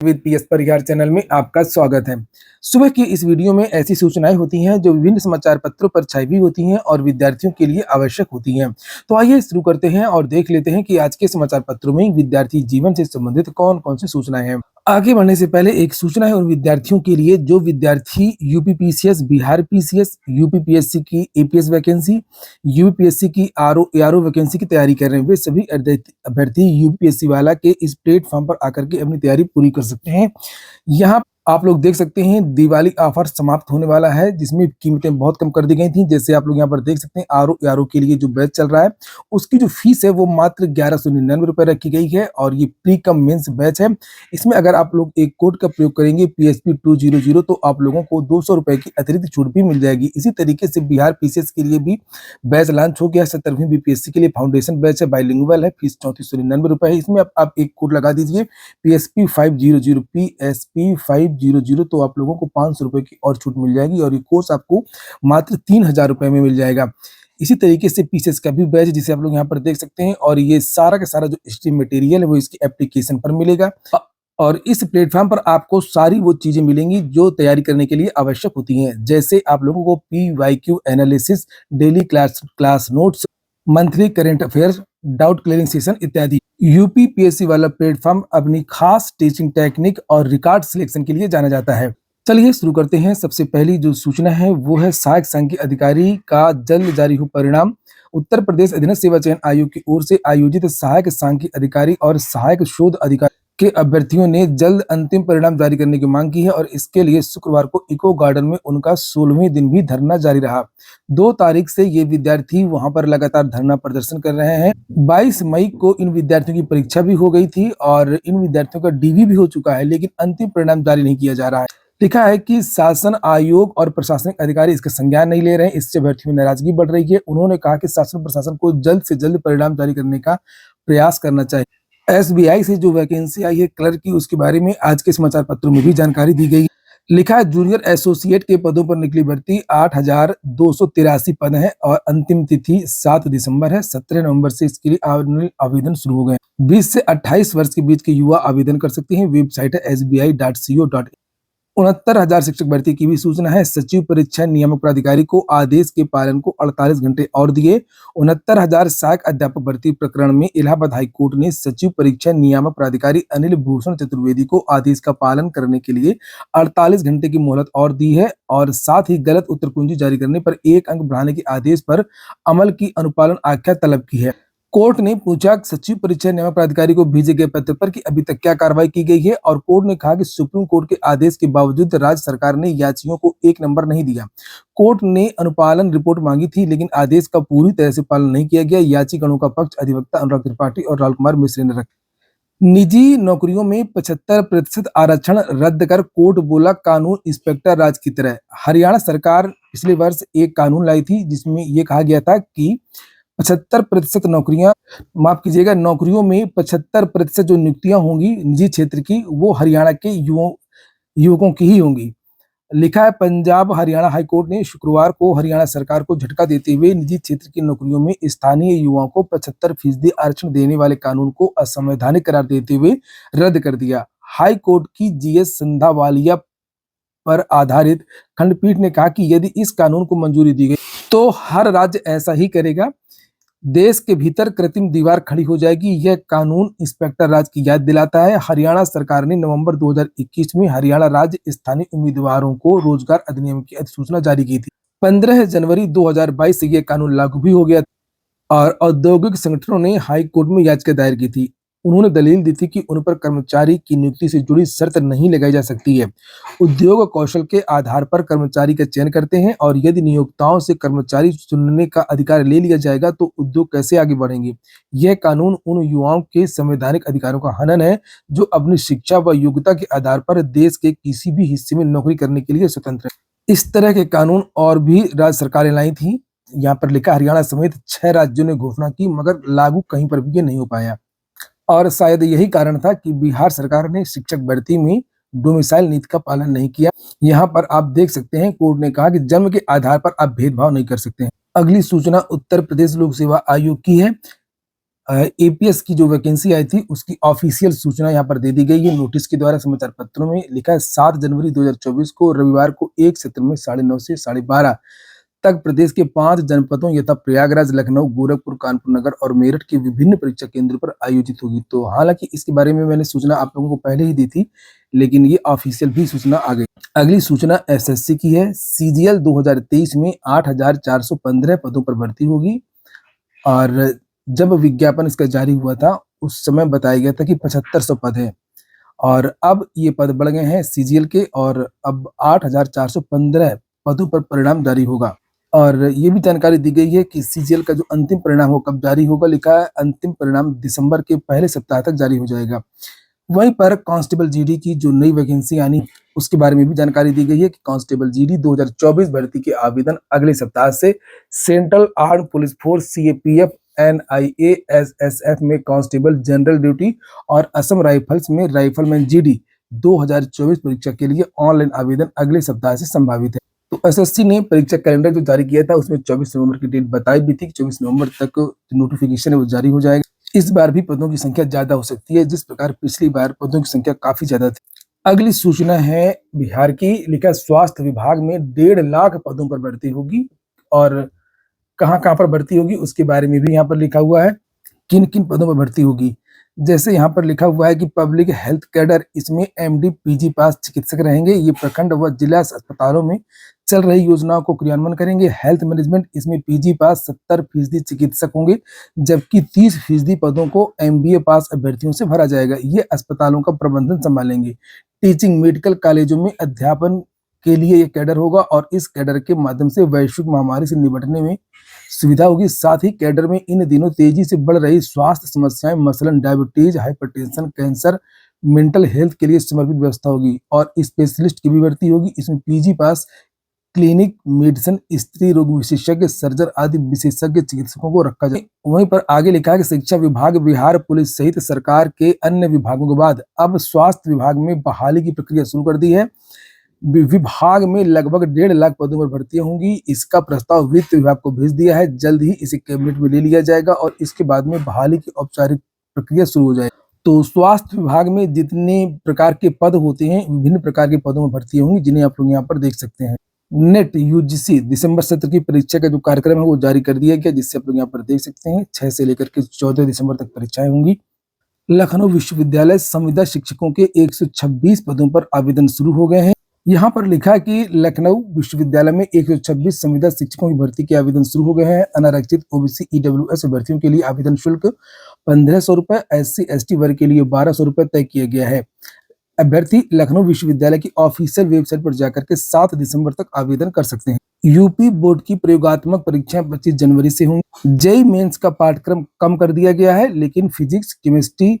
With PS Parihar channel में आपका स्वागत है। सुबह की इस वीडियो में ऐसी सूचनाएं होती हैं जो विभिन्न समाचार पत्रों पर छाई हुई होती हैं और विद्यार्थियों के लिए आवश्यक होती हैं। तो आइए शुरू करते हैं और देख लेते हैं कि आज के समाचार पत्रों में विद्यार्थी जीवन से संबंधित कौन-कौन सी सूचनाएं हैं। आगे बढ़ने से पहले एक सूचना है उन विद्यार्थियों के लिए जो विद्यार्थी UP PCS, Bihar PCS, UP PSC की एपीएस वैकेंसी, यूपी पीएससी की आरओ एआरओ वैकेंसी की तैयारी कर रहे हैं। वे सभी अभ्यर्थी यूपी पीएससी वाला के इस प्लेटफॉर्म पर आकर के अपनी तैयारी पूरी कर सकते हैं। यहाँ आप लोग देख सकते हैं दिवाली ऑफर समाप्त होने वाला है जिसमें कीमतें बहुत कम कर दी गई थी। जैसे आप लोग यहाँ पर देख सकते हैं आरओ एआरओ के लिए जो बैच चल रहा है उसकी जो फीस है वो मात्र 1199 रुपए रखी गई है और ये प्री कम मेंस बैच है। इसमें अगर आप लोग एक कोड का प्रयोग करेंगे PSP 200 तो आप लोगों को 200 रुपए की अतिरिक्त छूट भी मिल जाएगी। इसी तरीके से बिहार पीसीएस के लिए भी बैच लॉन्च हो गया। 17वीं बीपीएससी के लिए फाउंडेशन बैच है, बाइलिंगुअल है, फीस 3499 रुपए है। इसमें आप एक कोड लगा दीजिए PSP 500 तो आप लोगों को 500 रुपए की और छूट मिल जाएगी और ये कोर्स आपको मात्र 3000 रुपए में मिल जाएगा। इसी तरीके से पीसीएस का भी बैच जिसे आप लोग यहाँ पर देख सकते हैं और ये सारा का सारा जो स्ट्रीम मटेरियल है वो इसकी एप्लीकेशन पर मिलेगा और इस प्लेटफॉर्म पर आपको सारी वो चीजें मिलेंगी जो तैयारी करने के लिए आवश्यक होती हैं। जैसे आप लोगों को PYQ analysis, daily class notes, monthly current affairs, doubt clearing session इत्यादि। यूपी पीएससी वाला प्लेटफॉर्म अपनी खास टीचिंग टेक्निक और रिकॉर्ड सिलेक्शन के लिए जाना जाता है। चलिए शुरू करते हैं। सबसे पहली जो सूचना है वो है सहायक सांख्यिकी अधिकारी का जल्द जारी हो परिणाम। उत्तर प्रदेश अधीनस्थ सेवा चयन आयोग की ओर से आयोजित सहायक सांख्यिकी अधिकारी और सहायक शोध अधिकारी के अभ्यर्थियों ने जल्द अंतिम परिणाम जारी करने की मांग की है और इसके लिए शुक्रवार को इको गार्डन में उनका 16वें दिन भी धरना जारी रहा। 2 तारीख से ये विद्यार्थी वहां पर लगातार धरना प्रदर्शन कर रहे हैं। 22 मई को इन विद्यार्थियों की परीक्षा भी हो गई थी और इन विद्यार्थियों का डीवी भी हो चुका है, लेकिन अंतिम परिणाम जारी नहीं किया जा रहा है। लिखा है कि शासन आयोग और प्रशासनिक अधिकारी इसका संज्ञान नहीं ले रहे हैं। इससे अभ्यर्थियों में नाराजगी बढ़ रही है। उन्होंने कहा कि शासन प्रशासन को जल्द से जल्द परिणाम जारी करने का प्रयास करना चाहिए। एसबीआई से जो वैकेंसी आई है क्लर्क की, उसके बारे में आज के समाचार पत्रों में भी जानकारी दी गई। लिखा है जूनियर एसोसिएट के पदों पर निकली भर्ती, 8283 पद हैं और अंतिम तिथि 7 दिसंबर है। 17 नवंबर से इसके लिए आवेदन शुरू हो गए। 20 से 28 वर्ष के बीच के युवा आवेदन कर सकते हैं। वेबसाइट है sbi.co.in। 69,000 शिक्षक भर्ती की भी सूचना है। सचिव परीक्षा नियामक प्राधिकारी को आदेश के पालन को 48 घंटे और दिए। 69,000 सहायक अध्यापक भर्ती प्रकरण में इलाहाबाद हाईकोर्ट ने सचिव परीक्षा नियामक प्राधिकारी अनिल भूषण चतुर्वेदी को आदेश का पालन करने के लिए 48 घंटे की मोहलत और दी है और साथ ही गलत उत्तर कुंजी जारी करने पर 1 अंक बढ़ाने के आदेश पर अमल की अनुपालन आख्या तलब की है। कोर्ट ने पूछा सचिव परीक्षा नियामक प्राधिकारी को भेजे गए पत्र पर कि अभी तक क्या कार्रवाई की गई है और कोर्ट ने कहा कि सुप्रीम कोर्ट के आदेश के बावजूद राज्य सरकार ने याचियों को 1 नंबर नहीं दिया। कोर्ट ने अनुपालन रिपोर्ट मांगी थी लेकिन आदेश का पूरी तरह से पालन नहीं किया गया। याचिकाओं का पक्ष अधिवक्ता अनुराग त्रिपाठी और राहुल कुमार मिश्र ने रखा। निजी नौकरियों में 75% आरक्षण रद्द कर कोर्ट बोला कानून इंस्पेक्टर राज की तरह। हरियाणा सरकार पिछले वर्ष एक कानून लाई थी जिसमें यह कहा गया था कि 75% नौकरियों में 75% जो नियुक्तियां होंगी निजी क्षेत्र की वो हरियाणा के युवकों की ही होंगी। लिखा है पंजाब हरियाणा हाईकोर्ट ने शुक्रवार को हरियाणा सरकार को झटका देते हुए निजी क्षेत्र की नौकरियों में स्थानीय युवाओं को 75% आरक्षण देने वाले कानून को असंवैधानिक करार देते हुए रद्द कर दिया। हाई कोर्ट की जीएस संधावालिया पर आधारित खंडपीठ ने कहा कि यदि इस कानून को मंजूरी दी गई तो हर राज्य ऐसा ही करेगा। देश के भीतर कृत्रिम दीवार खड़ी हो जाएगी। यह कानून इंस्पेक्टर राज की याद दिलाता है। हरियाणा सरकार ने नवंबर 2021 में हरियाणा राज्य स्थानीय उम्मीदवारों को रोजगार अधिनियम की अधिसूचना जारी की थी। 15 जनवरी 2022 से यह कानून लागू भी हो गया और औद्योगिक संगठनों ने हाई कोर्ट में याचिका दायर की थी। उन्होंने दलील दी थी कि उन पर कर्मचारी की नियुक्ति से जुड़ी शर्त नहीं लगाई जा सकती है। उद्योग कौशल के आधार पर कर्मचारी का चयन करते हैं और यदि नियोक्ताओं से कर्मचारी चुनने का अधिकार ले लिया जाएगा तो उद्योग कैसे आगे बढ़ेंगे। यह कानून उन युवाओं के संवैधानिक अधिकारों का हनन है जो अपनी शिक्षा व योग्यता के आधार पर देश के किसी भी हिस्से में नौकरी करने के लिए स्वतंत्र है। इस तरह के कानून और भी राज्य सरकारें लाई थी। यहाँ पर लिखा हरियाणा समेत 6 राज्यों ने घोषणा की मगर लागू कहीं पर भी ये नहीं हो पाया और शायद यही कारण था कि बिहार सरकार ने शिक्षक भर्ती में डोमिसाइल नीति का पालन नहीं किया। यहाँ पर आप देख सकते हैं कोर्ट ने कहा कि जन्म के आधार पर आप भेदभाव नहीं कर सकते हैं। अगली सूचना उत्तर प्रदेश लोक सेवा आयोग की है। एपीएस की जो वैकेंसी आई थी उसकी ऑफिशियल सूचना यहाँ पर दे दी गई है नोटिस के द्वारा। समाचार पत्रों में लिखा है 7 जनवरी 2024 को रविवार को एक सत्र में 9:30 से 12:30 तक प्रदेश के 5 जनपदों यथा प्रयागराज, लखनऊ, गोरखपुर, कानपुर नगर और मेरठ के विभिन्न परीक्षा केंद्रों पर आयोजित होगी। तो हालांकि इसके बारे में मैंने सूचना आप लोगों को पहले ही दी थी, लेकिन ये ऑफिशियल भी सूचना आ गई। अगली सूचना एसएससी की है। सीजीएल 2023 में 8,415 पदों पर भर्ती होगी और जब विज्ञापन इसका जारी हुआ था उस समय बताया गया था कि 7500 पद हैं और अब ये पद बढ़ गए हैं सीजीएल के और अब 8,415 पदों पर परिणाम जारी होगा। और ये भी जानकारी दी गई है कि सीजीएल का जो अंतिम परिणाम हो कब जारी होगा, लिखा है अंतिम परिणाम दिसंबर के पहले सप्ताह तक जारी हो जाएगा। वहीं पर कांस्टेबल जीडी की जो नई वैकेंसी आनी उसके बारे में भी जानकारी दी गई है कि कांस्टेबल जीडी 2024 भर्ती के आवेदन अगले सप्ताह से central arm police force CAPF, NIA, SSF में कांस्टेबल जनरल ड्यूटी और असम राइफल्स में राइफलमैन जीडी 2024 परीक्षा के लिए ऑनलाइन आवेदन अगले सप्ताह से संभावित है। तो एसएससी ने परीक्षा कैलेंडर जो जारी किया था उसमें 24 नवंबर की डेट बताई भी थी कि 24 नवंबर तक नोटिफिकेशन है वो जारी हो जाएगा। इस बार भी पदों की संख्या ज्यादा हो सकती है, जिस प्रकार पिछली बार पदों की संख्या काफी ज्यादा थी। अगली सूचना है बिहार की। लिखा स्वास्थ्य विभाग में 1.5 लाख पदों पर भर्ती होगी और कहाँ पर भर्ती होगी उसके बारे में भी यहाँ पर लिखा हुआ है, किन किन पदों पर भर्ती होगी। जैसे यहाँ पर लिखा हुआ है कि पब्लिक हेल्थ कैडर, इसमें एमडी पीजी पास चिकित्सक रहेंगे। ये प्रखंड व जिला अस्पतालों में चल रही योजनाओं को क्रियान्वयन करेंगे। हेल्थ मैनेजमेंट, इसमें पीजी पास 70% चिकित्सक होंगे, जबकि 30% पदों को एमबीए पास अभ्यर्थियों से भरा जाएगा। ये अस्पतालों का प्रबंधन संभालेंगे। टीचिंग, मेडिकल कॉलेजों में अध्यापन के लिए ये कैडर होगा और इस कैडर के माध्यम से वैश्विक महामारी से निपटने में सुविधा होगी। साथ ही कैडर में इन दिनों तेजी से बढ़ रही स्वास्थ्य समस्याएं मसलन diabetes, hypertension, cancer, mental health के लिए समर्पित व्यवस्था होगी और स्पेशलिस्ट की भी भर्ती होगी। इसमें पीजी पास, क्लिनिक मेडिसिन, स्त्री रोग विशेषज्ञ, सर्जन आदि विशेषज्ञ चिकित्सकों को रखा जाए। वहीं पर आगे लिखा है कि शिक्षा विभाग, बिहार पुलिस सहित सरकार के अन्य विभागों के बाद अब स्वास्थ्य विभाग में बहाली की प्रक्रिया शुरू कर दी है। विभाग में लगभग 1.5 लाख पदों पर भर्तियां होंगी। इसका प्रस्ताव वित्त विभाग को भेज दिया है। जल्द ही इसे कैबिनेट में ले लिया जाएगा और इसके बाद में बहाली की औपचारिक प्रक्रिया शुरू हो जाएगी। तो स्वास्थ्य विभाग में जितने प्रकार के पद होते हैं, विभिन्न प्रकार के पदों में भर्तियां होंगी, जिन्हें आप लोग यहाँ पर देख सकते हैं। नेट यूजीसी दिसंबर सत्र की परीक्षा का जो कार्यक्रम है वो जारी कर दिया गया, जिससे आप लोग यहाँ पर देख सकते हैं 6 से लेकर के 14 दिसंबर तक परीक्षाएं होंगी। लखनऊ विश्वविद्यालय संविदा शिक्षकों के 126 पदों पर आवेदन शुरू हो गए हैं। यहाँ पर लिखा है कि लखनऊ विश्वविद्यालय में 126 संविदा शिक्षकों की भर्ती के आवेदन शुरू हो गए हैं। अनारक्षित ओबीसी ईडब्ल्यूएस अभ्यर्थियों के लिए आवेदन शुल्क 1500 रुपए, एससी एसटी वर्ग के लिए 1200 रुपए तय किया गया है। अभ्यर्थी लखनऊ विश्वविद्यालय की ऑफिशियल वेबसाइट पर जाकर के 7 दिसंबर तक आवेदन कर सकते हैं। यूपी बोर्ड की प्रयोगात्मक परीक्षाएं 25 जनवरी से होंगी। जेईई मेंस का पाठ्यक्रम कम कर दिया गया है, लेकिन फिजिक्स, केमिस्ट्री,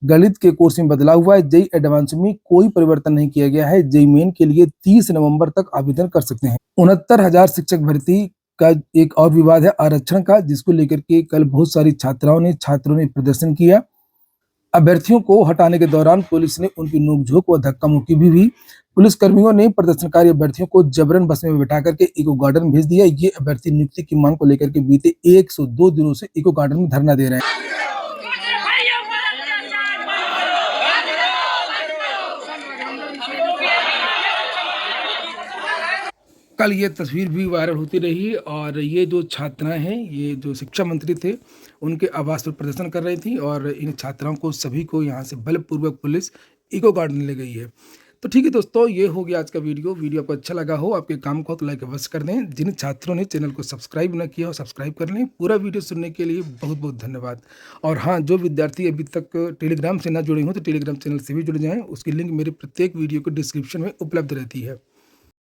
गणित के कोर्स में बदलाव हुआ है। जेईई एडवांस में कोई परिवर्तन नहीं किया गया है। जेईई मेन के लिए 30 नवंबर तक आवेदन कर सकते हैं। 69,000 शिक्षक भर्ती का एक और विवाद है आरक्षण का, जिसको लेकर के कल बहुत सारी छात्रों ने प्रदर्शन किया। अभ्यर्थियों को हटाने के दौरान पुलिस ने उनकी नोकझोंक व धक्का मुक्की भी हुई। पुलिस कर्मियों ने प्रदर्शनकारी अभ्यर्थियों को जबरन बस में बैठा करके इको गार्डन भेज दिया। ये अभ्यर्थी नियुक्ति की मांग को लेकर के बीते 102 दिनों से इको गार्डन में धरना दे रहे हैं। कल ये तस्वीर भी वायरल होती रही और ये जो छात्राएं हैं, ये जो शिक्षा मंत्री थे उनके आवास पर प्रदर्शन कर रही थी और इन छात्राओं को सभी को यहाँ से बलपूर्वक पुलिस इको गार्डन ले गई है। तो ठीक है दोस्तों, ये हो गया आज का वीडियो आपको अच्छा लगा हो, आपके काम को तो लाइक अवश्य कर दें। जिन छात्रों ने चैनल को सब्सक्राइब न किया हो सब्सक्राइब कर लें। पूरा वीडियो सुनने के लिए बहुत बहुत धन्यवाद। और हाँ, जो विद्यार्थी अभी तक टेलीग्राम से ना जुड़े हों तो टेलीग्राम चैनल से भी जुड़ जाएँ। उसकी लिंक मेरे प्रत्येक वीडियो के डिस्क्रिप्शन में उपलब्ध रहती है।